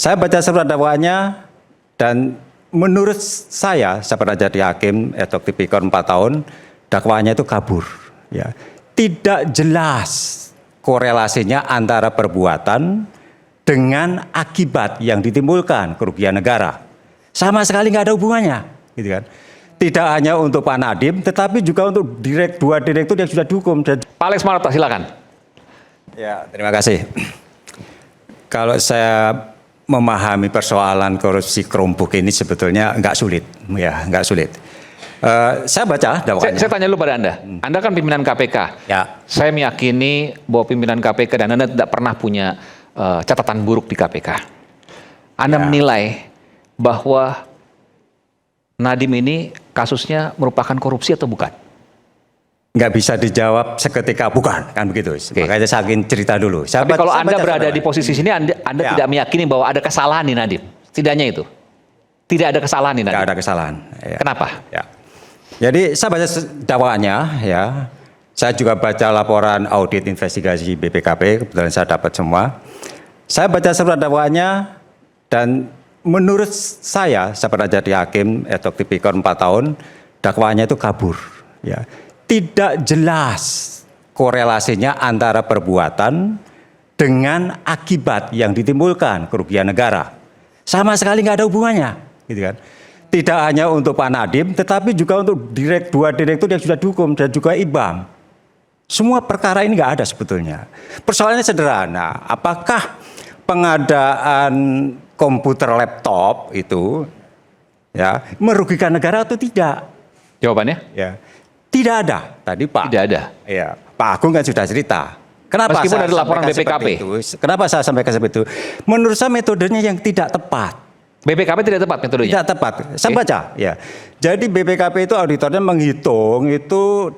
Saya baca surat dakwaannya dan menurut saya pernah jadi hakim atau tipikor 4 tahun, dakwaannya itu kabur. Ya. Tidak jelas korelasinya antara perbuatan dengan akibat yang ditimbulkan kerugian negara. Sama sekali nggak ada hubungannya, gitu kan? Tidak hanya untuk Pak Nadiem, tetapi juga untuk dua direktur yang sudah dihukum. Pak Alex Marta, silakan. Ya, terima kasih. Kalau saya memahami persoalan korupsi kerumpuk ini sebetulnya nggak sulit, ya nggak sulit. Saya baca dakwaannya. Saya tanya dulu pada Anda. Anda kan pimpinan KPK. Ya. Saya meyakini bahwa pimpinan KPK dan Anda tidak pernah punya catatan buruk di KPK. Anda menilai bahwa Nadiem ini kasusnya merupakan korupsi atau bukan? Nggak bisa dijawab seketika bukan, kan begitu. Makanya saya ingin cerita dulu. Tapi kalau Anda berada di posisi sini, Anda tidak meyakini bahwa ada kesalahan di Nadiem. Setidaknya itu. Tidak ada kesalahan di Nadiem. Tidak ada kesalahan. Ya. Kenapa? Ya. Jadi saya baca dakwaannya, ya. Saya juga baca laporan audit investigasi BPKP, kebetulan saya dapat semua. Saya baca surat dakwaannya dan menurut saya pernah jadi hakim atau tipikor 4 tahun, dakwaannya itu kabur. Ya. Tidak jelas korelasinya antara perbuatan dengan akibat yang ditimbulkan kerugian negara. Sama sekali nggak ada hubungannya, gitu kan? Tidak hanya untuk Pak Nadiem, tetapi juga untuk dua direktur yang sudah dihukum dan juga IBAM. Semua perkara ini nggak ada sebetulnya. Persoalannya sederhana, apakah pengadaan komputer laptop itu ya merugikan negara atau tidak? Jawabannya? Ya, tidak ada. Tadi Pak. Tidak ada. Ya, Pak Agung kan sudah cerita. Kenapa meskipun saya ada laporan BPKP itu? Kenapa saya sampaikan seperti itu? Menurut saya metodenya yang tidak tepat. BPKP tidak tepat metodenya? Tidak tepat. Saya baca. Ya. Jadi BPKP itu auditornya menghitung itu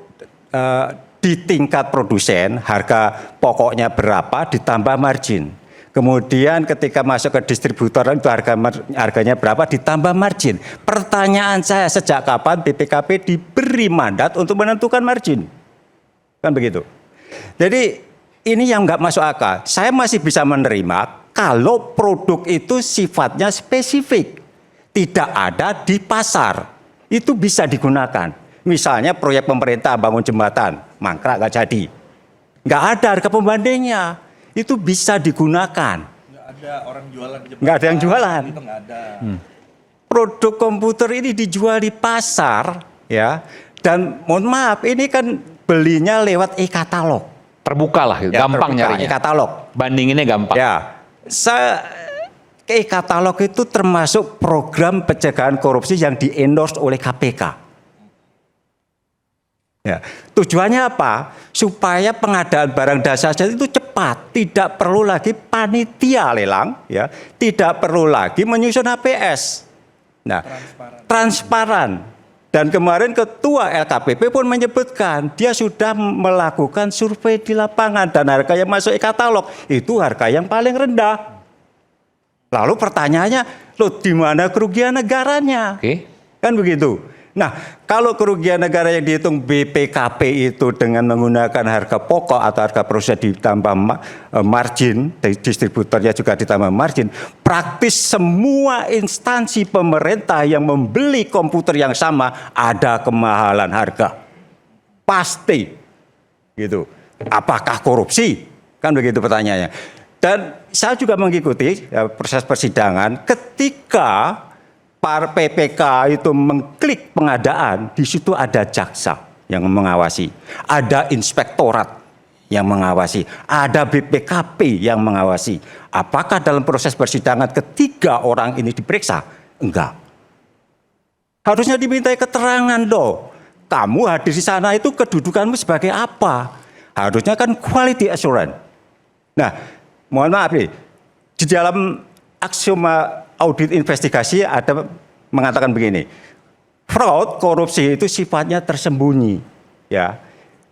di tingkat produsen harga pokoknya berapa ditambah margin. Kemudian ketika masuk ke distributor itu harganya berapa ditambah margin. Pertanyaan saya, sejak kapan BPKP diberi mandat untuk menentukan margin? Kan begitu. Jadi ini yang nggak masuk akal. Saya masih bisa menerima kalau produk itu sifatnya spesifik. Tidak ada di pasar. Itu bisa digunakan. Misalnya proyek pemerintah bangun jembatan, mangkrak nggak jadi. Nggak ada harga pembandingnya. Itu bisa digunakan. Nggak ada orang jualan di jembatan. Nggak ada yang jualan. Itu nggak ada. Produk komputer ini dijual di pasar, ya. Dan mohon maaf, ini kan belinya lewat e-katalog. Terbuka lah, Ya, gampang terbuka, nyarinya. e-katalog. Bandinginnya gampang. Ya, e-katalog itu termasuk program pencegahan korupsi yang di-endorse oleh KPK. Ya, tujuannya apa? Supaya pengadaan barang dasar itu cepat, tidak perlu lagi panitia lelang, ya, tidak perlu lagi menyusun HPS. Nah, transparan. Dan kemarin Ketua LKPP pun menyebutkan dia sudah melakukan survei di lapangan dan harga yang masuk e-katalog itu harga yang paling rendah. Lalu pertanyaannya, loh di mana kerugian negaranya? Oke. Kan begitu. Nah, kalau kerugian negara yang dihitung BPKP itu dengan menggunakan harga pokok atau harga proses ditambah margin, distributornya juga ditambah margin, praktis semua instansi pemerintah yang membeli komputer yang sama ada kemahalan harga. Pasti. Gitu. Apakah korupsi? Kan begitu pertanyaannya. Dan saya juga mengikuti proses persidangan ketika para PPK itu mengklik pengadaan, di situ ada jaksa yang mengawasi, ada inspektorat yang mengawasi, ada BPKP yang mengawasi. Apakah dalam proses persidangan ketiga orang ini diperiksa? Enggak. Harusnya dimintai keterangan loh. Kamu hadir di sana itu kedudukanmu sebagai apa? Harusnya kan quality assurance. Nah, mohon maaf nih, di dalam aksioma audit investigasi ada mengatakan begini, fraud korupsi itu sifatnya tersembunyi, ya.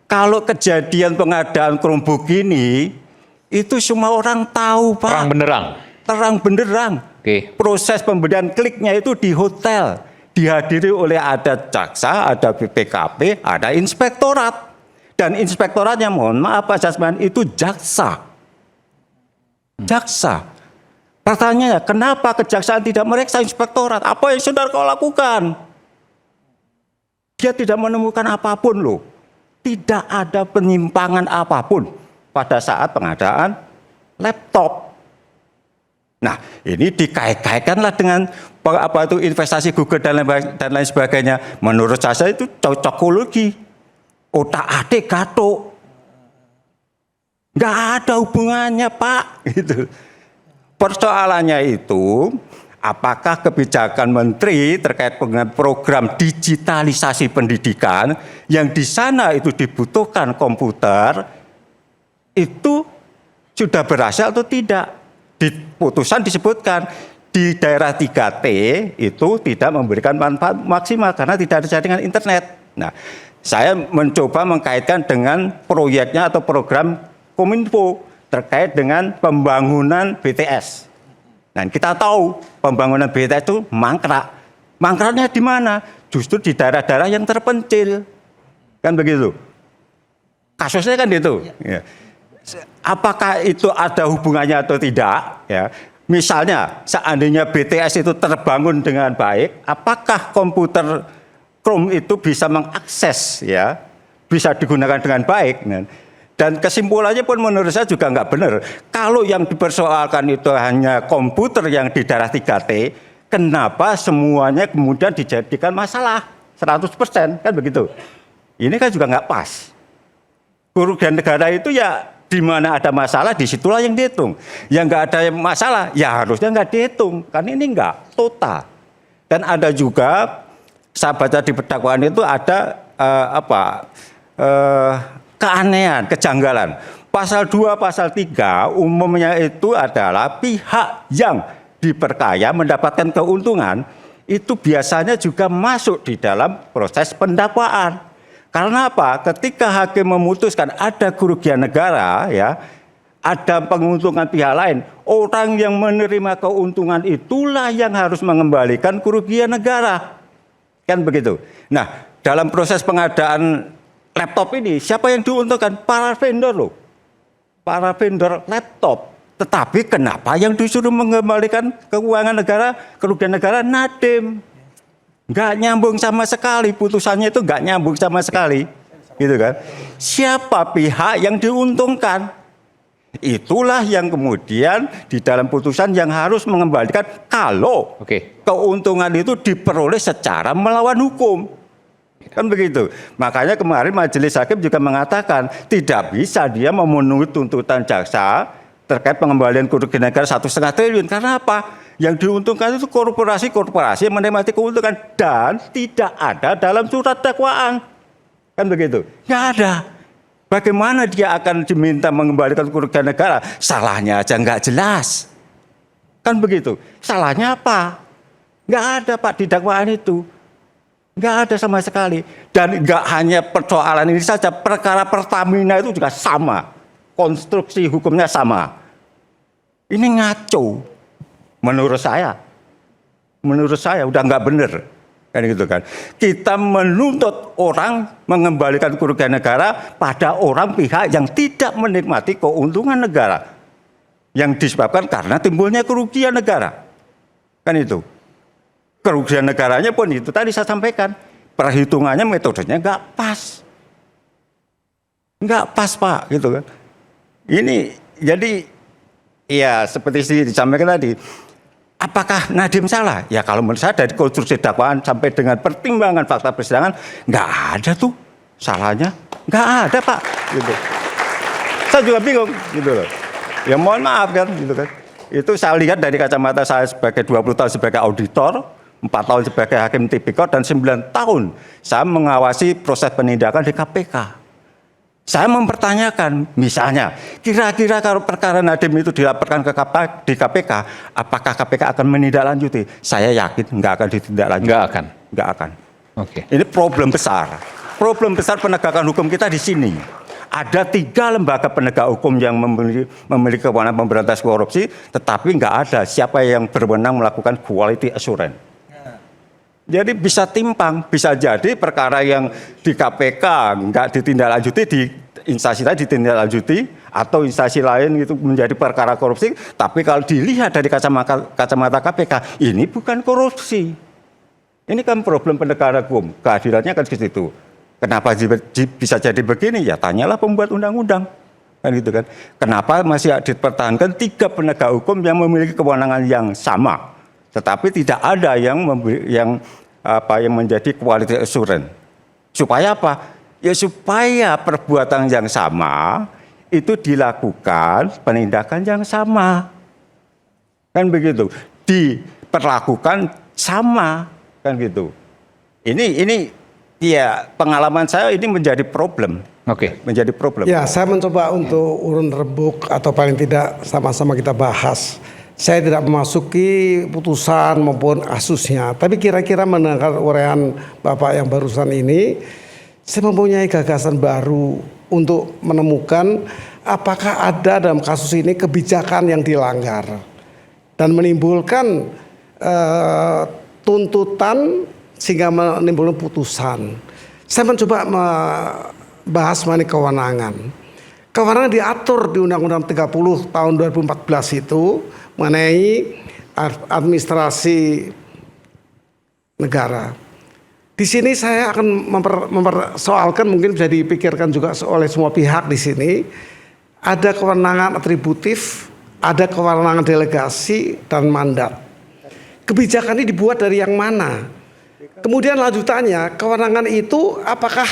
Kalau kejadian pengadaan Chromebook ini itu semua orang tahu, Pak. Terang benderang. Terang benderang. Oke. Proses pembelian kliknya itu di hotel, dihadiri oleh ada jaksa, ada BPKP, ada inspektorat, dan inspektoratnya mohon maaf Pak Jasman itu jaksa. Jaksa. Pertanyaannya, kenapa kejaksaan tidak meriksa inspektorat? Apa yang saudara kau lakukan? Dia tidak menemukan apapun loh. Tidak ada penyimpangan apapun pada saat pengadaan laptop. Nah, ini dikait-kaitkanlah dengan apa itu investasi Google dan lain sebagainya. Menurut saya itu cocokologi. Otak-atik gatuk. Nggak ada hubungannya, Pak. Gitu. Persoalannya itu, apakah kebijakan menteri terkait dengan program digitalisasi pendidikan yang di sana itu dibutuhkan komputer itu sudah berhasil atau tidak? Di putusan disebutkan di daerah 3T itu tidak memberikan manfaat maksimal karena tidak ada jaringan internet. Nah, saya mencoba mengkaitkan dengan proyeknya atau program Kominfo terkait dengan pembangunan BTS. Dan kita tahu pembangunan BTS itu mangkrak. Mangkraknya di mana? Justru di daerah-daerah yang terpencil. Kan begitu. Kasusnya kan itu. Ya. Apakah itu ada hubungannya atau tidak? Ya. Misalnya seandainya BTS itu terbangun dengan baik, apakah komputer Chrome itu bisa mengakses, ya, bisa digunakan dengan baik? Dan kesimpulannya pun menurut saya juga nggak benar. Kalau yang dipersoalkan itu hanya komputer yang di daerah 3T, kenapa semuanya kemudian dijadikan masalah 100%, kan begitu? Ini kan juga nggak pas. Kerugian negara itu ya di mana ada masalah, disitulah yang dihitung. Yang nggak ada masalah, ya harusnya nggak dihitung. Kan ini nggak total. Dan ada juga, saya baca di dakwaan itu ada keanehan, kejanggalan. Pasal 2, pasal 3 umumnya itu adalah pihak yang diperkaya mendapatkan keuntungan itu biasanya juga masuk di dalam proses pendakwaan. Karena apa? Ketika hakim memutuskan ada kerugian negara, ya, ada penguntungan pihak lain, orang yang menerima keuntungan itulah yang harus mengembalikan kerugian negara. Kan begitu. Nah, dalam proses pengadaan laptop ini, siapa yang diuntungkan? Para vendor loh. Para vendor laptop. Tetapi kenapa yang disuruh mengembalikan keuangan negara, kerugian negara? Nadiem. Nggak nyambung sama sekali. Putusannya itu nggak nyambung sama sekali. Gitu kan. Siapa pihak yang diuntungkan? Itulah yang kemudian di dalam putusan yang harus mengembalikan kalau keuntungan itu diperoleh secara melawan hukum. Kan begitu. Makanya kemarin majelis hakim juga mengatakan tidak bisa dia memenuhi tuntutan jaksa terkait pengembalian kerugian negara 1,5 triliun. Karena apa? Yang diuntungkan itu korporasi-korporasi yang menikmati keuntungan dan tidak ada dalam surat dakwaan. Kan begitu. Nggak ada. Bagaimana dia akan diminta mengembalikan kerugian negara? Salahnya aja nggak jelas. Kan begitu. Salahnya apa? Nggak ada, Pak, di dakwaan itu. Nggak ada sama sekali. Dan nggak hanya persoalan ini saja, perkara Pertamina itu juga sama. Konstruksi hukumnya sama. Ini ngaco. Menurut saya udah nggak benar. Kan gitu kan. Kita menuntut orang mengembalikan kerugian negara pada orang pihak yang tidak menikmati keuntungan negara. Yang disebabkan karena timbulnya kerugian negara. Kan itu. Kerugian negaranya pun itu tadi saya sampaikan. Perhitungannya, metodenya nggak pas. Nggak pas, Pak, gitu kan. Ini jadi ya seperti disampaikan tadi. Apakah Nadiem salah? Ya kalau menurut saya dari konstruksi dakwaan sampai dengan pertimbangan fakta persidangan nggak ada tuh salahnya. Nggak ada, Pak. Gitu. Saya juga bingung gitu loh. Ya mohon maaf kan gitu kan. Itu saya lihat dari kacamata saya sebagai 20 tahun sebagai auditor, 4 tahun sebagai hakim tipikor, dan 9 tahun saya mengawasi proses penindakan di KPK. Saya mempertanyakan, misalnya, kira-kira kalau perkara Nadiem itu dilaporkan di KPK, apakah KPK akan menindaklanjuti? Saya yakin nggak akan ditindaklanjuti. Nggak akan. Oke. Ini problem besar. Problem besar penegakan hukum kita di sini. Ada 3 lembaga penegak hukum yang memiliki kewenangan pemberantasan korupsi, tetapi nggak ada siapa yang berwenang melakukan quality assurance. Jadi bisa timpang, bisa jadi perkara yang di KPK nggak ditindaklanjuti, di instansi tadi ditindaklanjuti, atau instansi lain itu menjadi perkara korupsi, tapi kalau dilihat dari kacamata KPK, ini bukan korupsi. Ini kan problem penegakan hukum, keadilannya kan ke situ. Kenapa bisa jadi begini? Ya tanyalah pembuat undang-undang. Kan gitu kan. Kenapa masih dipertahankan 3 penegak hukum yang memiliki kewenangan yang sama, tetapi tidak ada yang menjadi quality assurance. Supaya apa? Ya supaya perbuatan yang sama itu dilakukan penindakan yang sama. Kan begitu. Diperlakukan sama, kan gitu. Ini ya pengalaman saya ini menjadi problem. Oke. Menjadi problem. Ya, saya mencoba untuk urun rembuk atau paling tidak sama-sama kita bahas. Saya tidak memasuki putusan maupun kasusnya, tapi kira-kira mendengar uraian Bapak yang barusan ini, saya mempunyai gagasan baru untuk menemukan apakah ada dalam kasus ini kebijakan yang dilanggar dan menimbulkan tuntutan sehingga menimbulkan putusan. Saya mencoba membahas mengenai kewenangan. Kewenangan diatur di Undang-Undang 30 tahun 2014 itu mengenai administrasi negara. Di sini saya akan mempersoalkan, mungkin bisa dipikirkan juga oleh semua pihak di sini. Ada kewenangan atributif, ada kewenangan delegasi dan mandat. Kebijakan ini dibuat dari yang mana? Kemudian lanjutannya, kewenangan itu apakah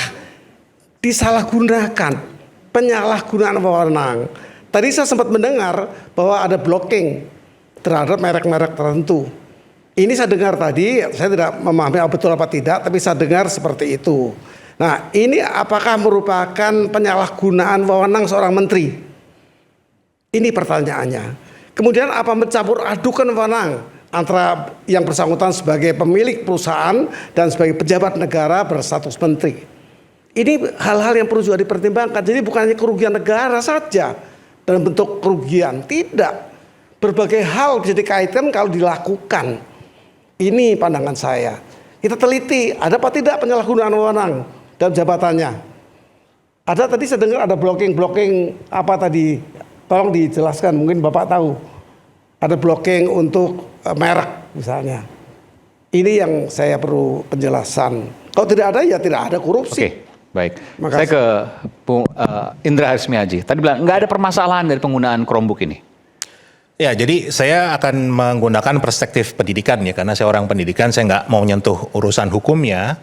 disalahgunakan? Penyalahgunaan wewenang. Tadi saya sempat mendengar bahwa ada blocking terhadap merek-merek tertentu. Ini saya dengar tadi, saya tidak memahami betul apa tidak, tapi saya dengar seperti itu. Nah, ini apakah merupakan penyalahgunaan wewenang seorang menteri? Ini pertanyaannya. Kemudian apa mencampur adukan wewenang antara yang bersangkutan sebagai pemilik perusahaan dan sebagai pejabat negara berstatus menteri? Ini hal-hal yang perlu juga dipertimbangkan. Jadi bukan hanya kerugian negara saja dalam bentuk kerugian, tidak. Berbagai hal bisa dikaitkan kalau dilakukan. Ini pandangan saya. Kita teliti, ada apa tidak penyalahgunaan wewenang dalam jabatannya. Ada tadi saya dengar ada blocking apa tadi? Tolong dijelaskan, mungkin Bapak tahu. Ada blocking untuk merek misalnya. Ini yang saya perlu penjelasan. Kalau tidak ada ya tidak ada korupsi. Oke, baik. Makasih. Saya ke Bung Indra Harismiaji. Tadi bilang nggak ada permasalahan dari penggunaan Chromebook ini. Ya, jadi saya akan menggunakan perspektif pendidikan ya, karena saya orang pendidikan, saya nggak mau nyentuh urusan hukumnya.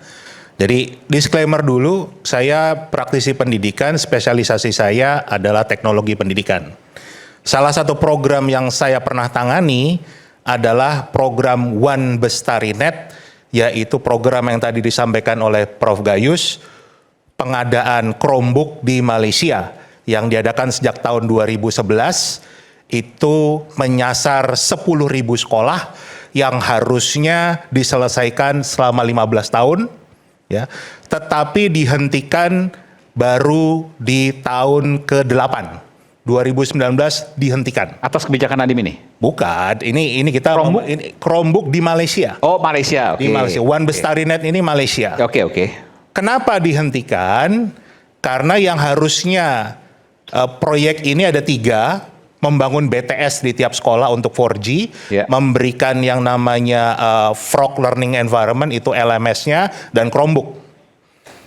Jadi disclaimer dulu, saya praktisi pendidikan, spesialisasi saya adalah teknologi pendidikan. Salah satu program yang saya pernah tangani adalah program One Bestarinet, yaitu program yang tadi disampaikan oleh Prof. Gayus, pengadaan Chromebook di Malaysia yang diadakan sejak tahun 2011. Itu menyasar 10.000 sekolah yang harusnya diselesaikan selama 15 tahun, ya, tetapi dihentikan baru di tahun ke-8, 2019 dihentikan. Atas kebijakan Nadiem ini? Bukan, ini kita Chromebook? Chromebook di Malaysia. Oh, Malaysia. Di Malaysia, One Bestarinet ini Malaysia. Oke. Kenapa dihentikan? Karena yang harusnya proyek ini ada 3, membangun BTS di tiap sekolah untuk 4G, memberikan yang namanya Frog Learning Environment, itu LMS-nya, dan Chromebook.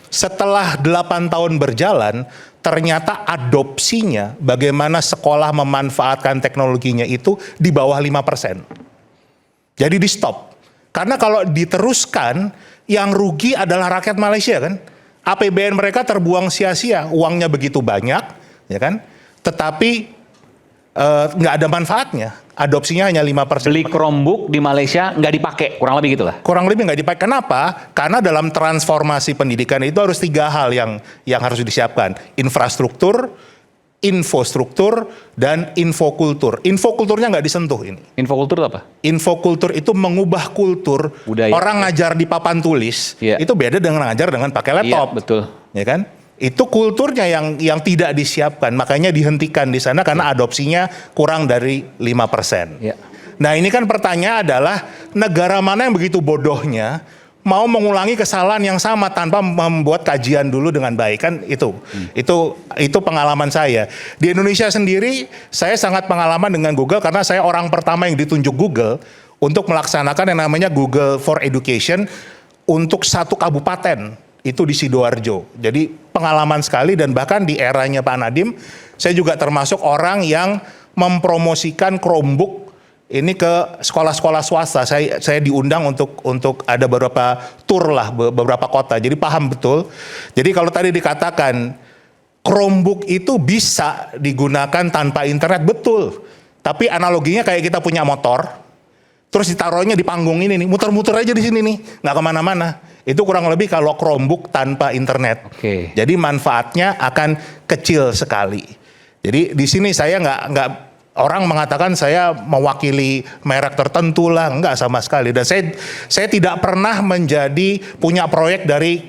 Setelah 8 tahun berjalan, ternyata adopsinya, bagaimana sekolah memanfaatkan teknologinya itu di bawah 5%. Jadi di stop. Karena kalau diteruskan, yang rugi adalah rakyat Malaysia kan. APBN mereka terbuang sia-sia, uangnya begitu banyak, ya kan. Tetapi nggak ada manfaatnya, adopsinya hanya 5%. Beli Chromebook di Malaysia nggak dipakai, kurang lebih gitulah. Kurang lebih nggak dipakai. Kenapa? Karena dalam transformasi pendidikan itu harus 3 hal yang harus disiapkan: infrastruktur, infostruktur, dan infokultur. Infokulturnya nggak disentuh ini. Infokultur itu apa? Infokultur itu mengubah kultur. Budaya. Orang ngajar di papan tulis itu beda dengan ngajar dengan pakai laptop. Iya, betul. Ya kan? Itu kulturnya yang tidak disiapkan, makanya dihentikan di sana karena adopsinya kurang dari 5%. Ya. Nah, ini kan pertanyaan adalah negara mana yang begitu bodohnya mau mengulangi kesalahan yang sama tanpa membuat kajian dulu dengan baik, kan itu. Itu pengalaman saya. Di Indonesia sendiri saya sangat pengalaman dengan Google karena saya orang pertama yang ditunjuk Google untuk melaksanakan yang namanya Google for Education untuk satu kabupaten, itu di Sidoarjo. Jadi pengalaman sekali, dan bahkan di eranya Pak Nadiem saya juga termasuk orang yang mempromosikan Chromebook ini ke sekolah-sekolah swasta. Saya diundang untuk ada beberapa tour lah, beberapa kota. Jadi paham betul. Jadi kalau tadi dikatakan Chromebook itu bisa digunakan tanpa internet, betul. Tapi analoginya kayak kita punya motor, terus ditaruhnya di panggung ini nih, muter-muter aja di sini nih, nggak kemana-mana. Itu kurang lebih kalau Chromebook tanpa internet. Oke. Jadi manfaatnya akan kecil sekali. Jadi di sini saya nggak orang mengatakan saya mewakili merek tertentu lah, enggak sama sekali. Dan saya tidak pernah punya proyek dari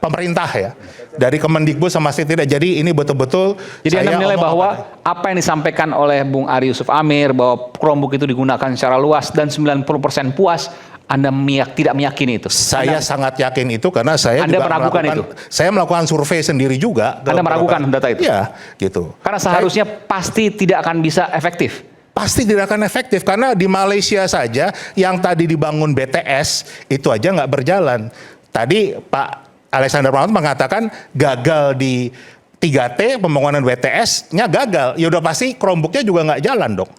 pemerintah ya, dari Kemendikbud sama sekali tidak. Jadi ini betul-betul. Jadi Anda menilai bahwa apa yang disampaikan oleh Bung Ari Yusuf Amir bahwa Chromebook itu digunakan secara luas dan 90% puas, Anda tidak meyakini itu? Saya sangat yakin itu karena saya Anda juga meragukan itu? Saya melakukan survei sendiri juga. Anda meragukan data itu? Iya, gitu. Karena seharusnya pasti tidak akan bisa efektif. Pasti tidak akan efektif karena di Malaysia saja yang tadi dibangun BTS itu aja nggak berjalan. Tadi Pak Alexander Pramod mengatakan gagal di 3T, pembangunan BTS-nya gagal. Ya udah pasti Chromebook-nya juga nggak jalan dong.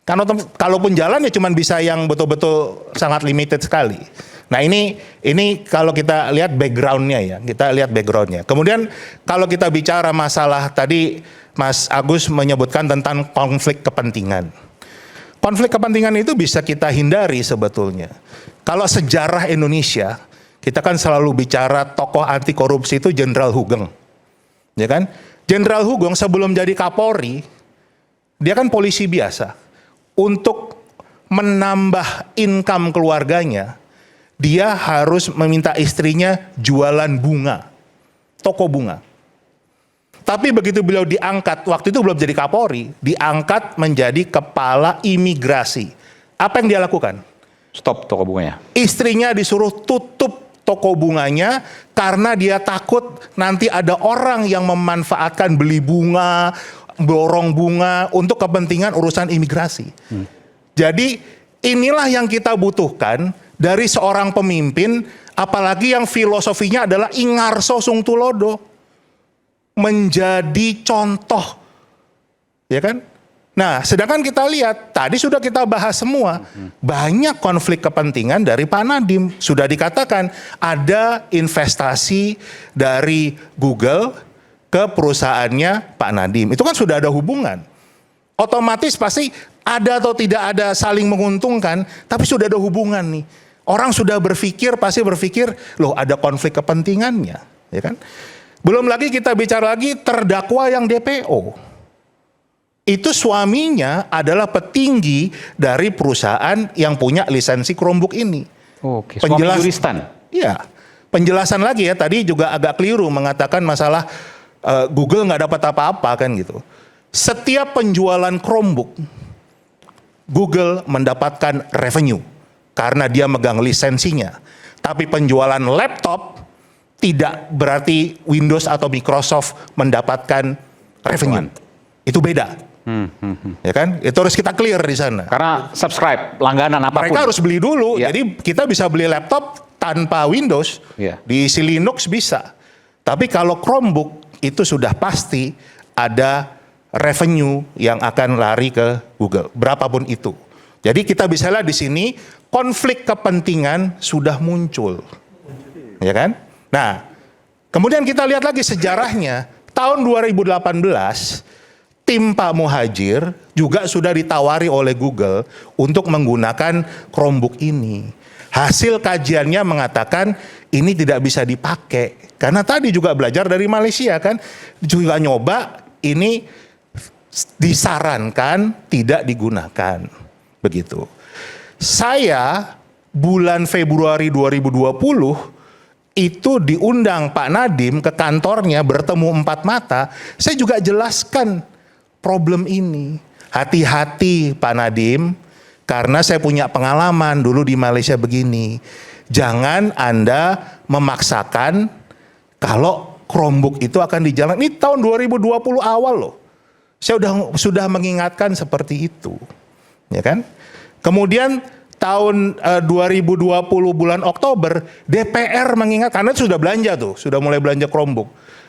Karena kalaupun jalan ya cuman bisa yang betul-betul sangat limited sekali. Nah ini kalau kita lihat background-nya ya, Kemudian kalau kita bicara masalah tadi Mas Agus menyebutkan tentang konflik kepentingan. Konflik kepentingan itu bisa kita hindari sebetulnya. Kalau sejarah Indonesia, kita kan selalu bicara tokoh anti korupsi itu Jenderal Hugeng. Ya kan? Jenderal Hugeng sebelum jadi Kapolri, dia kan polisi biasa. Untuk menambah income keluarganya, dia harus meminta istrinya jualan bunga, toko bunga. Tapi begitu beliau diangkat, waktu itu belum jadi Kapolri, diangkat menjadi kepala imigrasi. Apa yang dia lakukan? Stop toko bunganya. Istrinya disuruh tutup toko bunganya karena dia takut nanti ada orang yang memanfaatkan beli bunga, borong bunga untuk kepentingan urusan imigrasi. Jadi inilah yang kita butuhkan dari seorang pemimpin, apalagi yang filosofinya adalah Ingarso Sungtulodo, menjadi contoh, ya kan? Nah, sedangkan kita lihat tadi sudah kita bahas semua, banyak konflik kepentingan dari Pak Nadiem. Sudah dikatakan ada investasi dari Google ke perusahaannya Pak Nadiem. Itu kan sudah ada hubungan. Otomatis pasti ada atau tidak ada saling menguntungkan, tapi sudah ada hubungan nih. Orang sudah pasti berpikir, loh ada konflik kepentingannya, ya kan? Belum lagi kita bicara lagi terdakwa yang DPO. Itu suaminya adalah petinggi dari perusahaan yang punya lisensi Chromebook ini. Oke, suami juristan. Iya. Penjelasan lagi ya, tadi juga agak keliru mengatakan masalah Google nggak dapat apa-apa kan gitu. Setiap penjualan Chromebook, Google mendapatkan revenue karena dia megang lisensinya. Tapi penjualan laptop tidak berarti Windows atau Microsoft mendapatkan revenue. Itu beda. Ya kan? Itu harus kita clear di sana. Karena subscribe, langganan apapun. Mereka harus beli dulu. Ya. Jadi kita bisa beli laptop tanpa Windows, diisi Linux bisa. Tapi kalau Chromebook itu sudah pasti ada revenue yang akan lari ke Google, berapapun itu. Jadi kita bisa lihat di sini konflik kepentingan sudah muncul, ya kan? Nah, kemudian kita lihat lagi sejarahnya. Tahun 2018, tim Pak Muhadjir juga sudah ditawari oleh Google untuk menggunakan Chromebook ini. Hasil kajiannya mengatakan ini tidak bisa dipakai. Karena tadi juga belajar dari Malaysia kan, juga nyoba, ini disarankan tidak digunakan. Begitu. Saya bulan Februari 2020 itu diundang Pak Nadiem ke kantornya bertemu 4 mata. Saya juga jelaskan problem ini. Hati-hati Pak Nadiem, karena saya punya pengalaman dulu di Malaysia begini. jangan Anda memaksakan kalau Chromebook itu akan dijalankan. Ini tahun 2020 awal loh. Saya sudah mengingatkan seperti itu. Ya kan? Kemudian tahun 2020 bulan Oktober, DPR mengingat, karena sudah belanja tuh, sudah mulai belanja Chromebook.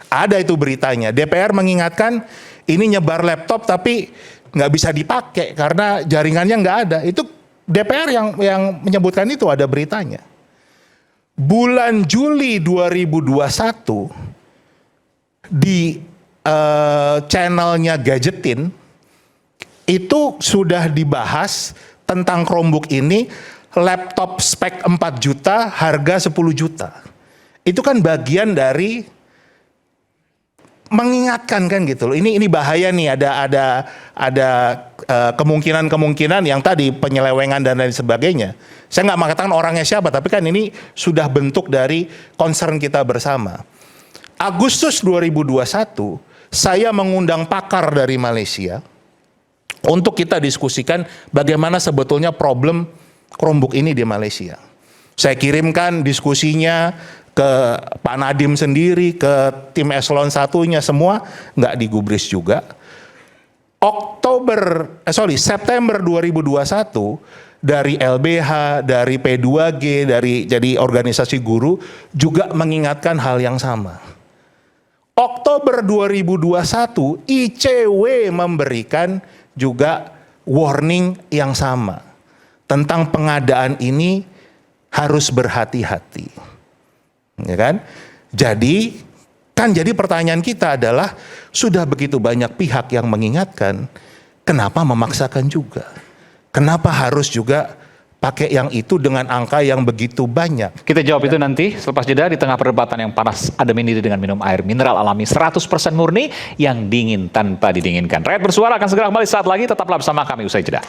Ada itu beritanya. DPR mengingatkan ini nyebar laptop tapi nggak bisa dipakai karena jaringannya nggak ada. Itu DPR yang menyebutkan itu, ada beritanya. Bulan Juli 2021 di channelnya Gadgetin itu sudah dibahas tentang Chromebook ini, laptop spek 4 juta, harga 10 juta. Itu kan bagian dari mengingatkan kan gitu loh. Ini bahaya nih, ada kemungkinan-kemungkinan yang tadi penyelewengan dan lain sebagainya. Saya nggak mengatakan orangnya siapa, tapi kan ini sudah bentuk dari concern kita bersama. Agustus 2021 saya mengundang pakar dari Malaysia untuk kita diskusikan bagaimana sebetulnya problem Chromebook ini di Malaysia. Saya kirimkan diskusinya ke Pak Nadiem sendiri, ke tim eselon 1-nya semua, nggak digubris juga. September 2021 dari LBH, dari P2G, jadi organisasi guru juga mengingatkan hal yang sama. Oktober 2021 ICW memberikan juga warning yang sama tentang pengadaan ini harus berhati-hati. Ya kan? Jadi pertanyaan kita adalah sudah begitu banyak pihak yang mengingatkan, kenapa memaksakan juga? Kenapa harus juga pakai yang itu dengan angka yang begitu banyak? Kita jawab itu nanti selepas jeda di tengah perdebatan yang panas adem ini dengan minum air mineral alami 100% murni yang dingin tanpa didinginkan. Rakyat Bersuara akan segera kembali saat lagi, tetaplah bersama kami usai jeda.